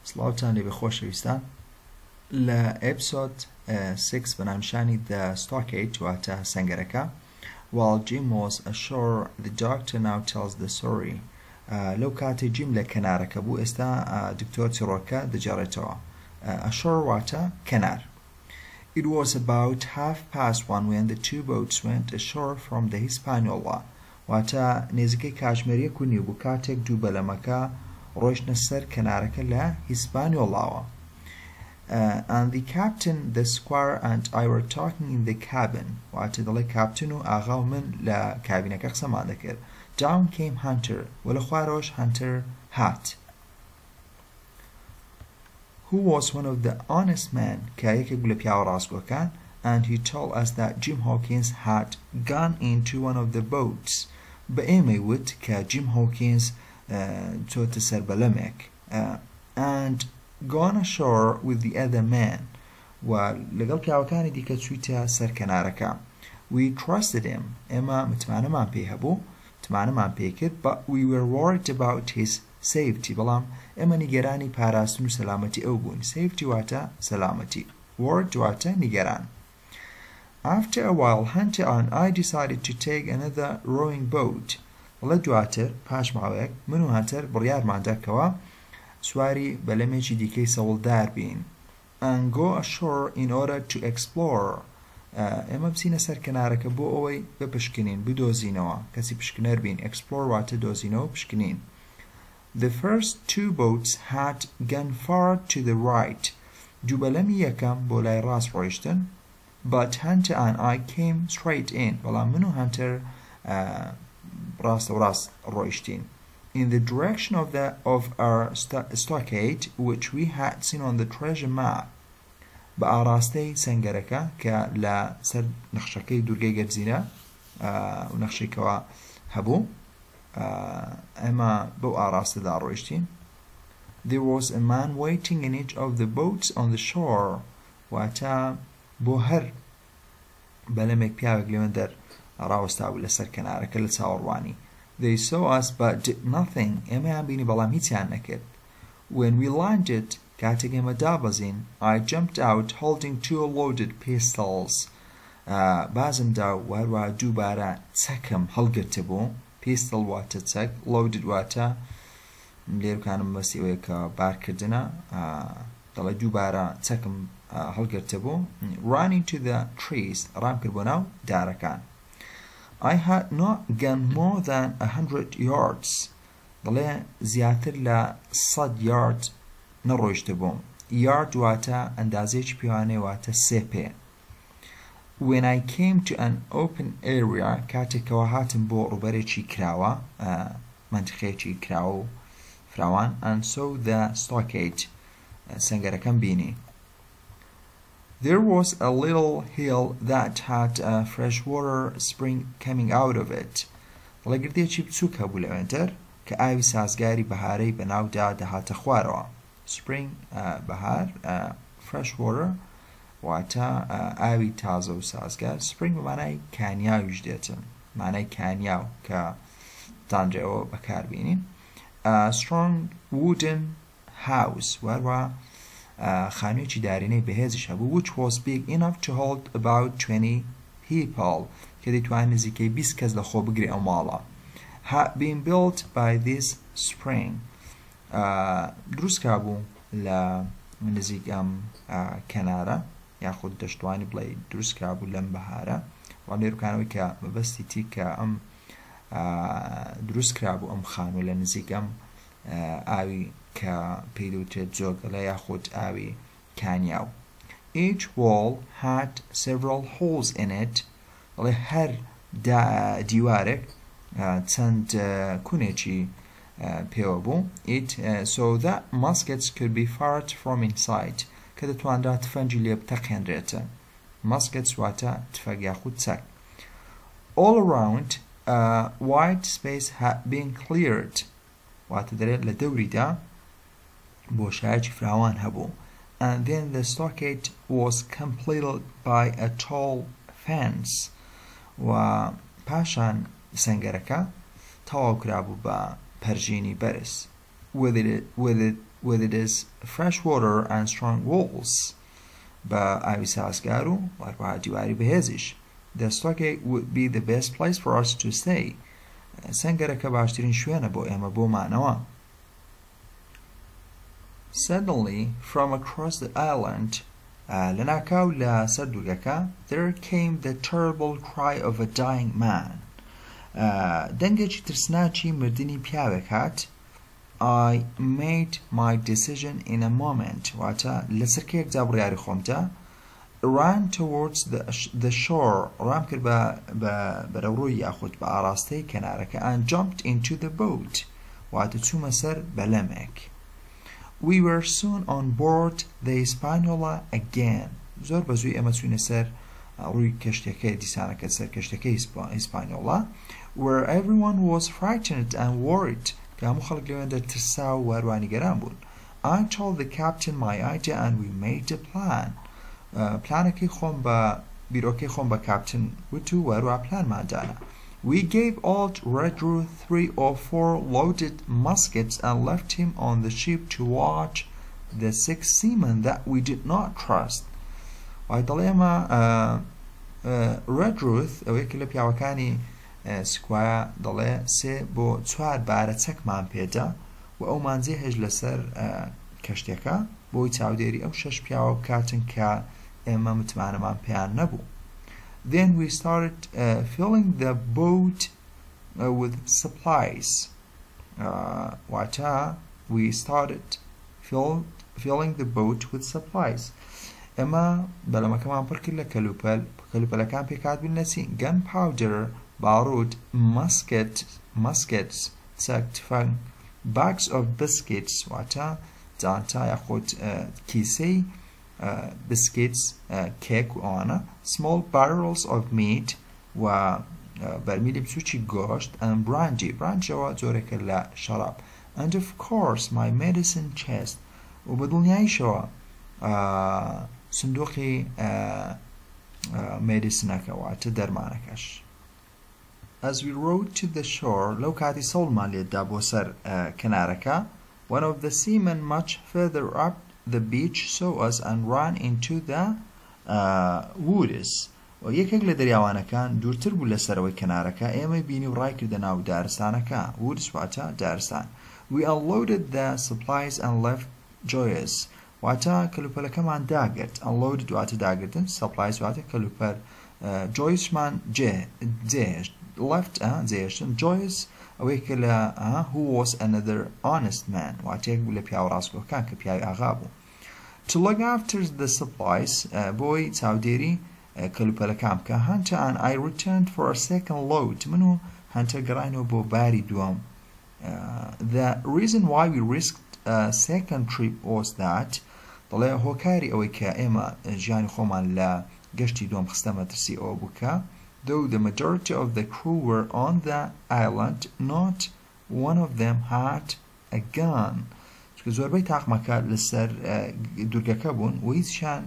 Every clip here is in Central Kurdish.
سڵاوتان لێ بە خۆشەویستان لە ئێپسۆد 6 بەنامشانی The Stockade واتە سەنگەرەکە. While Jim was ashore, the doctor now tells the story. لەو کاتێ جیم لە کەنارەکە بوو، ئێستا دکتۆر چڕۆکە دەجێڕێتەوە. Ashore واتە کەنار. It was about 1:30 when the two boats went ashore from the Hispaniola. واتە نێزەکەی کاتژمێر 1:30 بوو کاتێک دوو بەلەمەکە ڕۆیشتە سەر کەنارەکە لە هیسپانیۆڵاوە. And the captain, the squire and I were talking in the cabin. واتە دەڵێ کاپتن و ئاغا و من لە کابینەکە قسەمان دەکرد. Down came Hunter. وە لە خوارەوەش Hunter هات. Who was one of the honest men کە یەکێک بوو لە پیاوە ڕاستگۆکان. And he told us that Jim Hawkins had gone into one of the boats. بە ئێمەی وت کە Jim Hawkins چۆتە سەر بەلەمێک. And gone ashore with the other man. و لەگەڵ پیاوەکانی دیکە چوویتە سەر کەنارەکە. We trusted him. ئێمە متمانەمان پێی هەبوو، متمانەمان پێی کرد. But we were worried about his safety. بەڵام ئێمە نیگەرانی پاراستن و سەلامەتی ئەو بوون. Safety واتە سەلامەتی. Worried واتە نیگەران. After a while, Hunter and I decided to take another rowing boat. وڵە دواتر پاش ماوەیەک من و هانتەر بڕیارماندا کەوە سواری بەلەمێکی دیکەی سەوڵدار بین. And go ashore in order to explore. ئێمە بچینە سەر کەنارەکە بۆ ئەوەی بپشکنین، بدۆزینەوە، کەسی پشکنەر بین. Explore واتە دۆزینەوە، پشکنین. The first two boats had gone far to the right. دوو بەلەمی یەکەم بۆ لای ڕاست ڕۆیشتن. But Hunter and I came straight in. بەڵام من و هانتەر ڕاست ڕۆیشتین. In the direction of our stockade, which we had seen on the treasure map. بە ئاراستەی سەنگەرەکە کە لە سەر نەخشەکەی دورگەی گەنجینە و نەخشەیەکەوە هەبوو، ئێمە بەو ئاراستەدا ڕۆیشتین. There was a man waiting in each of the boats on the shore. واتە بۆ هەر بەلەمێک پیاوێک لێوەندەر ڕاوەستا بوو لەسەر کەنارەکە لە چاوەڕوانی. They saw us but did nothing. ئێمەیان بینی بەڵام هیچیان نەکرد. When we landed, کاتێک ئێمە دابەزین, I jumped out holding two loaded pistols. بازم دا و هەروەها دووبارە چەکم هەڵگرتە بوو. Pistol واتە چەک، loaded واتە لێرکانم بەسی ئەوەیە کە بارکردنە، دەڵێ دووبارە چەکم هەڵگرتە بوو. Running to the trees. ڕام کرد بۆ ناو دارەکان. I had not gone more than 100 yards. دەڵێ زیاتر لە 100 yard نەڕۆیشتە بووم. Yard واتە ئەندازەیەکی پیاوانەیە واتە 3 پێ. When I came to an open area, کاتێکەوە هاتم بۆ ڕوبەرێکی کراوە، منتیقەیەکی کراوە و فراوان. And so the stockade. سەنگەرەکەم بینی. There was a little hill that had a freshwater spring coming out of it. دەڵێ گردێکی بچووک هەبوو لەوێنتر کە ئاوی سازگاری بەهارەی بەناودا دەهاتە خوارەوە. Spring بەهار، freshwater واتە ئاوی تازە و سازگار. Spring بەمانای کانیاویش دێتن، مانای کانیاو کە تانجەوە بەکاربینین. Strong wooden house وەروە خانوویەکی دارینەی بەهێزش هەبوو. Which was big enough to hold about 20 people. کە دەیتوانێت نزیکەی 20 کەس لەخۆ بگرێ ئەو ماڵە. Had been built by this spring. دروست کرابوو لە نزیک ئەم کەنارە، یاخود دەشتوانی بڵێ دروست کرابوو لەم بەهارە. وەڵام لێرکانەوەی کە مەبەستی تی کە ئەم دروست کرابوو ئەم خانوو لە نزیک ئەم ئاوی کە پێی دەوترێت جۆگەڵە یاخود ئاوی کانیاو. Each wall had several holes in it. دەڵێ هەر دیوارێک چەند کونێکی پێوە بوو. So that muskets could be fired from inside. کە دەتوانرا تفەنگی لێ بتەقێنرێتە. Muskets واتە تفەنگ یاخود چەک. All around, wide space had been cleared. واتە دەرێت لە دەوریدا بۆشایەکی فراوان هەبوو. And then the stockade was completed by a tall fence. و پاشان سەنگەرەکە تەواو کرابوو بە پەرژینی بەرز. With with its fresh water and strong walls. با ئاوی سازگار و وەروەها دیواری بەهێزیش. The stockade would be the best place for us to stay. سەنگەرەکە باشترین شوێنە بۆ ئێمە بۆمانەوە. Suddenly, from across the island, لەناکاو لە سەر دوورگەکە, there came the terrible cry of a dying man. دەنگێکی ترسناکی مردنی پیاوێک هات. I made my decision in a moment. واتە لەسەر کێکدا بڕیاری خۆمدا. Ran towards the shore. ڕام کرد بەرەوڕۆی یاخود بە ئاراستەی کەنارەکە and jumped into the boat. واتە چوومە سەر بەلەمێک. We were soon on board the Hispaniola again. زۆر بەزووی ئێمە چوینە سەر ڕووی کەشتەکەی دیسانەکە سەر کەشتەکەی Hispaniola, where everyone was frightened and worried. کە هەموو خەڵک لەوێندا ترسا و وەروانیگەران بوون. I told the captain my idea and we made a plan. پلانەکەی خۆم بە بیرۆکەی خۆم بە کاپتن وت و وەروە پلانماندانە. We gave old Redruth 3 or 4 loaded muskets and left him on the ship to watch the 6 seamen that we did not trust. وای دەڵێ ئێمە Redruth ئەوەیەکە لە پیاوەکانی سکوایە دەڵێ 3 بۆ 4 بارە چەکمان پێدا و ئەو مانجێ هێژ لەسەر کەشتێکە بۆی چاودێری ئەو 6 پیاوە بکاتن کە ئێمە متمانەمان پێیان نەبوو. Then we started filling the boat with supplies. واتە we started filling the boat with supplies. ئێمە بەلەمەکەمان پڕ کرد لە کەلوپەلەکان پێکات بنەچین. Gunpowder, بارود, muskets, چەک bags of biscuits. واتە جانتا یاخود کیسەی biscuits, cake و ئەوانە. Small barrels of meat و بەرمیلی بچووکی گۆشت and brandy جۆرێکە لە شەراب. And of course my medicine chest. و بە دڵنیاییشەوە سندوقی مێدیسنەکە واتە دەرمانەکەش. As we rode to the shore, لەو کاتی سەوڵمان لێدا بۆ سەر کەنارەکە, one of the seamen much further up the beach saw us and ran into the woods. و یەکێک لە دەریاوانەکان دوورتر بوو لەسەرەوەی کەنارەکە ئێمە بینی و ڕای کردە ناو دارستانەکە. woods واتە دارستان. We unloaded the supplies and left joyous. واتە کەلوپەلەکەمان داگرت. unloaded واتە داگرتن. supplies واتە کەلوپەر. joyceمان جێهێشت. left جێهێشتن. joyous ئەوەیەکە لە who was another honest man. واتەیەک بوو لە پیاو ڕاستگۆکان کە پیاوی ئاغا بوو. To look after the supplies بۆی چاودێری کەلوپەلەکان بکە. Hunter and I returned for a second load. من و Hunter گەڕاینەوە بۆ باری دووەم. The reason why we risked a second trip was that دەڵێ هۆکاری ئەوەی کە ئێمە ژیانی خۆمان لە گەشتی دووەم خستە مەترسی ئەوە بووکە. Though the majority of the crew were on the island, not one of them had a gun. چکە زۆربەی تاقمەکە لەسەر دوورگەکە بوون و هیچیان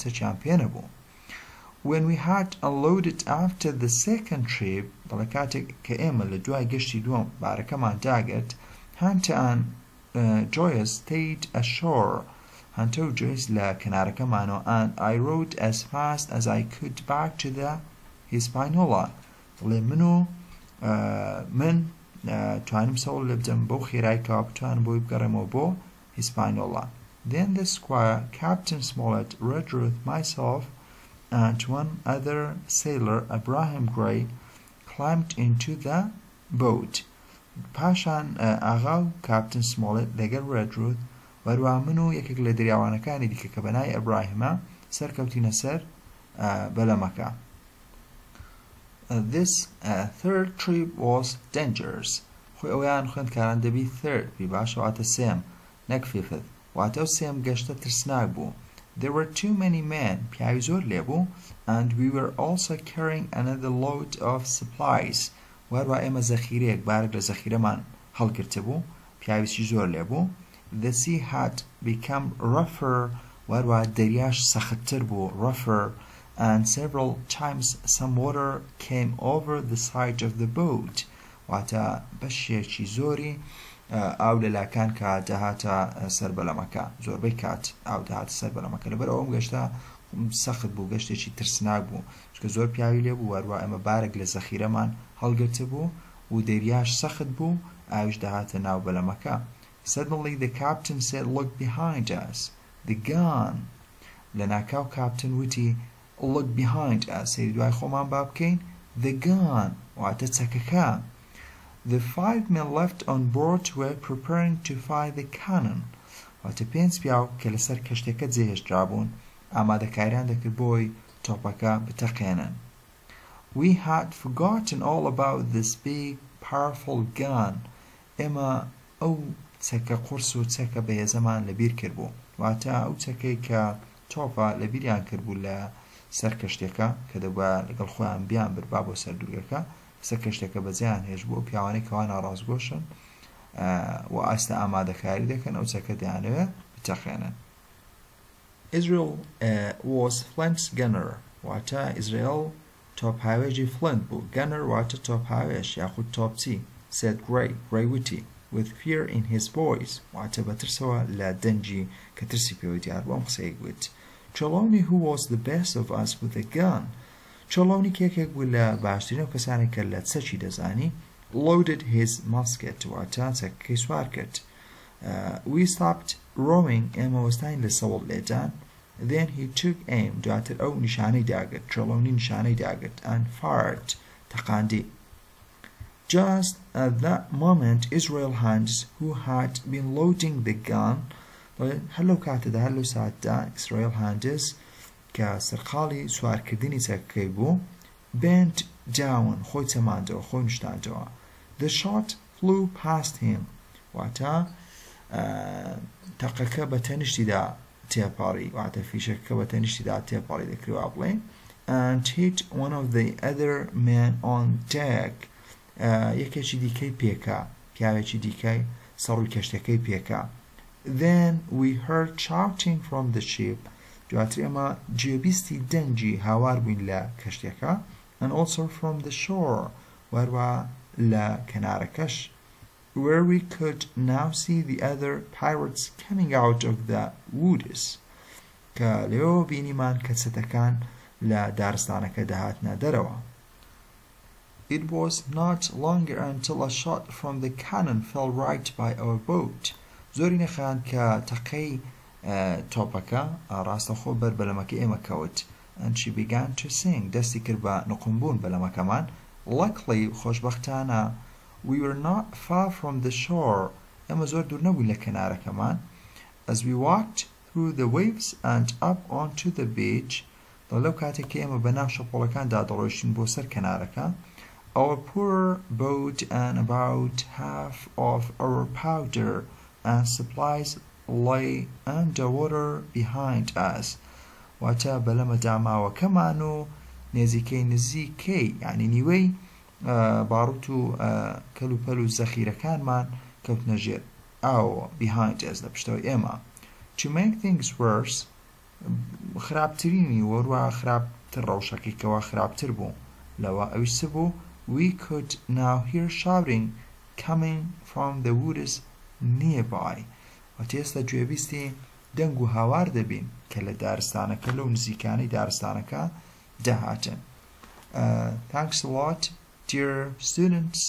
چەکیان پێ نەبوو. When we had unloaded after the second trip, دەڵێ کاتێک کە ئێمە لە دوای گەشتی دووەم بارەکەمان داگرت, Hunter and Joyce stayed ashore. Hunter و Joyce لە کەنارەکەمانەوە and I rode as fast as I could back to the Hispaniola. دەڵێ من توانم سەوڵ لێ بدەم بەو خێرایی کەوا بتوانم بۆی بگەڕێمەوە بۆ Hispaniola. Then the squire, Captain Smollett, Redruth, myself, and one other sailor, Abraham Gray, climbed into the boat. پاشان ئاغا و Captain Smollett لەگەڵ Redruth وەروە من و یەکێک لە دەریاوانەکانی دیکە کە بەنای ئەبراهیمە سەرکەوتینە سەر بەلەمەکە. This third trip was dangerous. خۆی ئەویان خوێندکاران دەبی third بی باش واتە سێم نەک fifth. واتە ئەو سێم گەشتە ترسناک بوو. There were too many men. پیاوی زۆر لێبوو. And we were also carrying another load of supplies. وەروە ئێمە زەخیرەیەک بارێک لە زەخیرەمان هەڵگرتە بوو. پیاویشی زۆر لێبوو. The sea had become rougher. وەروە دەریاش سەختتر بوو. rougher. And several times some water came over the side of the boat. واتە بەشێکی زۆری ئاو لەلاکان کە دەهاتە سەر بەلەمەکە زۆربەی کات ئاو دەهاتە سەر بەلەمەکە لەبەر ئەوەم گەشتە سەخت بوو گەشتێکی ترسناک بوو چکە زۆر پیاوی لێ بوو وەروە ئەمە بارێک لە زەخیرەمان هەڵگرتە بوو و دەریاش سەخت بوو ئاویش دەهاتە ناو بەلەمەکە. Suddenly the captain said, "Look behind us." The gun. لەناکاو کاپتن وتی look behind us. سەیری دوای خۆمان با بکەین. The gun. واتە چەکەکە. The 5 men left on board were preparing to fire the cannon. واتە 5 پیاو کە لەسەر کەشتەکە جێهێشترا بوون ئامادەکاریان دەکرد بۆی تۆپەکە بتەقێنن. We had forgotten all about this big powerful gun. ئێمە ئەو چەکە قورس و چەکە بەهێزەمان لەبیر کردبوو واتە ئەو چەکەی کە تۆپە لەبیریان کردبوو لە سەر کەشتێکە کە دەبا لەگەڵ خۆیان بیان بربا بۆ سەر دوورگەکە سەر کەشتێکە بەجێیان هێش بوو پیاوانەی کەوا ناڕازگۆشن و ئاستا ئامادەکاری دەکەن ئەو چەکە دەیانەوێت بتەقێنن. Israel was Flint's gunner. واتە ئیزرائیل تۆپ هاوێژی فلنت بوو. Gunner واتە تۆپ هاوێژ یاخود تۆپچی. Said Gray وتی with fear in his voice. واتە بەترسەوە لە دەنجی کە ترسی پێوەی دیار بۆ ئەم قسەی گوت. Trelawney, who was the best of us with a gun. Trelawney کێکێک بوو لە باشترین و کەسانی کە لە چەکی دەزانی. Loaded his musket. واتە چەکەکەی سوار کرد. We stopped rowing. ئێمە وەستاین لە سەوڵ لێدان. Then he took aim. دواتر ئەو نیشانەی داگرت. Trelawney نیشانەی داگرت and fired. تەقاندی. Just at that moment, Israel hands who had been loading the gun. هەلو کاتەدا هەلو ساتدا Israel hands کە سەرقاڵی سوارکردنی چەکەکەی بوو bent down خۆی چەماندەوە خۆی نیشتاندەوە. The shot flew past him. واتە تەقەکە بە تەنیشتیدا تێپاڕی واتە فیشەکە بە تەنیشتیدا تێپاڕی دەکرێت بڵێ and hit one of the other men on deck. یەکێکی دیکەی پێکا پیاوێکی دیکەی سەڕووی کەشتەکەی پێکا. Then we heard shouting from the ship. دواتر ئێمە جێبیستی دەنجی هاوار بووین لە کەشتەکە and also from the shore وەروە لە کەنارەکەش where we could now see the other pirates coming out of the woods. کە لێەوە بینیمان کە چەتەکان لە دارستانەکە دەهاتنە دەرەوە. It was not longer until a shot from the cannon fell right by our boat. زۆری نەخان کە تەقەی تۆپەکە ڕاستەخۆ بەر بەلەمەکە ئێمە کەوت and she began to sing. دەستی کرد بە نقمبوون بەلەمەکەمان. Luckily خۆشبەختانە we were not far from the shore. ئێمە زۆر دوور نەبووین لە کەنارەکەمان. As we walked through the waves and up onto the beach. لەو کاتێک کە ئێمە بەناو شەپۆڵەکاندا دەڕۆیشتین بۆ سەر کەنارەکە our poor boat and about half of our powder and supplies lay underwater behind us. واتە بەلەمە داماوەکەمان و نزیکەی یعنی نیوەی باڕوت و کەلوپەل و زەخیرەکانمان کەوتنە ژێر ئاوە behind us لە پشتەوەی ئێمە. To make things worse خراپترینی وەروە خراپتر ڕەوشەکەیکەوە خراپتر بوو لەوە ئەویش چ بوو we could now hear shouting coming from the woods nearby. واتە ئێستا گوێبیستی دەنگ و هاوار دەبین کە لە دارستانەکە لەو نزیکانەی دارستانەکە دەهاتن. Thanks a lot dear students.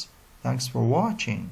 Thanks for watching.